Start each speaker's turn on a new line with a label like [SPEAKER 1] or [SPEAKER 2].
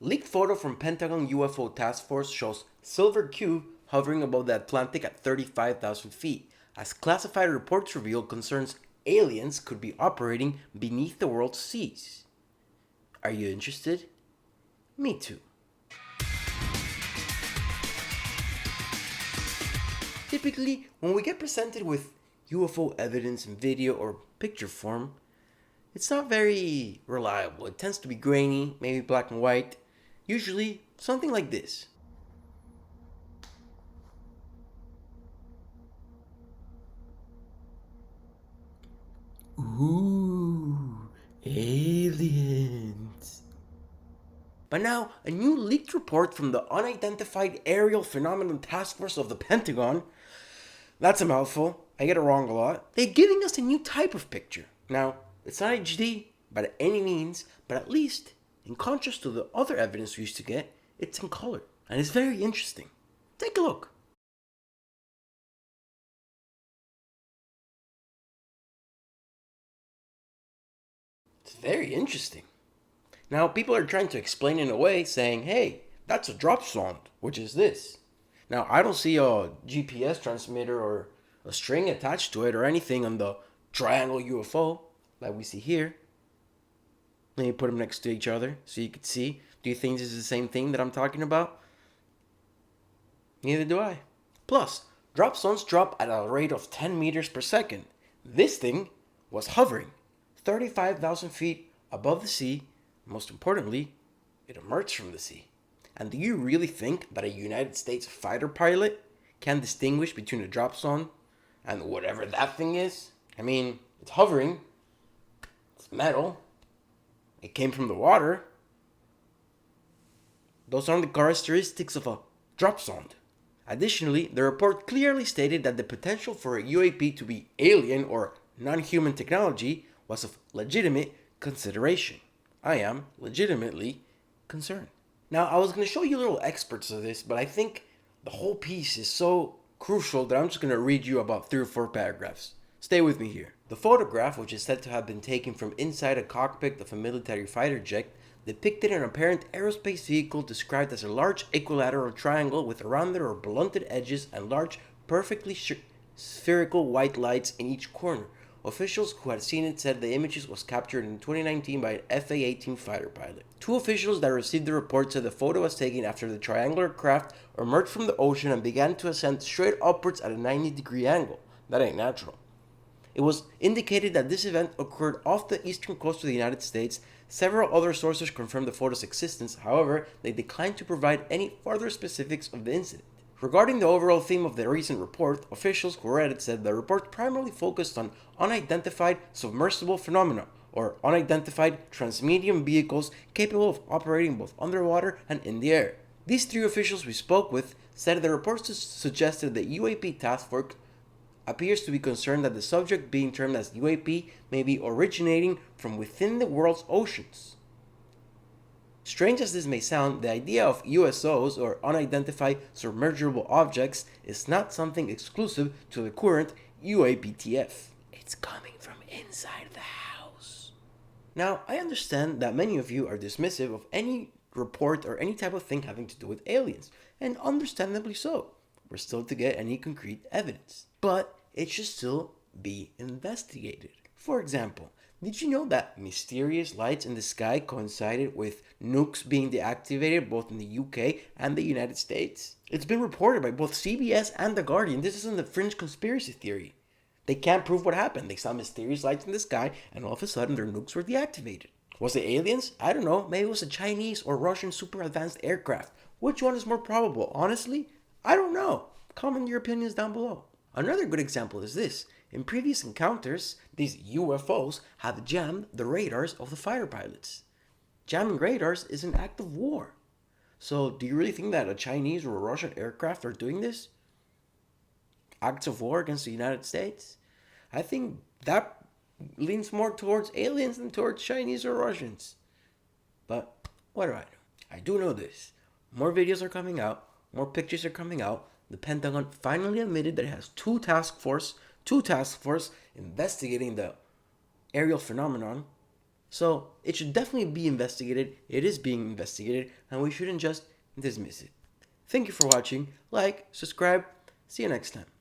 [SPEAKER 1] Leaked photo from Pentagon UFO task force shows silver cube hovering above the Atlantic at 35,000 feet, as classified reports reveal concerns aliens could be operating beneath the world's seas. Are you interested? Me too. Typically, when we get presented with UFO evidence in video or picture form, it's not very reliable. It tends to be grainy, maybe black and white, usually something like this. Ooh, aliens. But now, a new leaked report from the Unidentified Aerial Phenomenon Task Force of the Pentagon, that's a mouthful, I get it wrong a lot, they're giving us a new type of picture. Now, it's not HD by any means, but at least, in contrast to the other evidence we used to get, it's in color. And it's very interesting. Take a look. It's very interesting. Now, people are trying to explain in a way saying, hey, that's a drop zone, which is this. Now, I don't see a GPS transmitter or a string attached to it or anything on the triangle UFO like we see here. Let me put them next to each other so you can see. Do you think this is the same thing that I'm talking about? Neither do I. Plus, drop zones drop at a rate of 10 meters per second. This thing was hovering 35,000 feet above the sea. Most importantly, it emerged from the sea. And do you really think that a United States fighter pilot can distinguish between a drop zone and whatever that thing is? I mean, it's hovering, it's metal, it came from the water. Those aren't the characteristics of a drop zone. Additionally, the report clearly stated that the potential for a UAP to be alien or non-human technology was of legitimate consideration. I am legitimately concerned. Now, I was going to show you little excerpts of this, but I think the whole piece is so crucial that I'm just going to read you about 3 or 4 paragraphs. Stay with me here. The photograph, which is said to have been taken from inside a cockpit of a military fighter jet, depicted an apparent aerospace vehicle described as a large equilateral triangle with rounded or blunted edges and large, perfectly spherical white lights in each corner. Officials who had seen it said the images was captured in 2019 by an FA-18 fighter pilot. 2 officials that received the report said the photo was taken after the triangular craft emerged from the ocean and began to ascend straight upwards at a 90-degree angle. That ain't natural. It was indicated that this event occurred off the eastern coast of the United States. Several other sources confirmed the photo's existence. However, they declined to provide any further specifics of the incident. Regarding the overall theme of the recent report, officials who read it said the report primarily focused on unidentified submersible phenomena, or unidentified transmedium vehicles capable of operating both underwater and in the air. These 3 officials we spoke with said the report suggested that UAP task force appears to be concerned that the subject being termed as UAP may be originating from within the world's oceans. Strange as this may sound, the idea of USOs, or unidentified submergible objects, is not something exclusive to the current UAPTF. It's coming from inside the house. Now, I understand that many of you are dismissive of any report or any type of thing having to do with aliens, and understandably so. We're still to get any concrete evidence. But it should still be investigated. For example, did you know that mysterious lights in the sky coincided with nukes being deactivated both in the UK and the United States? It's been reported by both CBS and The Guardian. This isn't a fringe conspiracy theory. They can't prove what happened. They saw mysterious lights in the sky and all of a sudden their nukes were deactivated. Was it aliens? I don't know. Maybe it was a Chinese or Russian super advanced aircraft. Which one is more probable? Honestly, I don't know. Comment your opinions down below. Another good example is this. In previous encounters, these UFOs have jammed the radars of the fighter pilots. Jamming radars is an act of war. So do you really think that a Chinese or a Russian aircraft are doing this? Acts of war against the United States? I think that leans more towards aliens than towards Chinese or Russians. But what do I know? I do know this. More videos are coming out. More pictures are coming out. The Pentagon finally admitted that it has two task force investigating the aerial phenomenon. So it should definitely be investigated. It is being investigated, and we shouldn't just dismiss it. Thank you for watching. Like, subscribe. See you next time.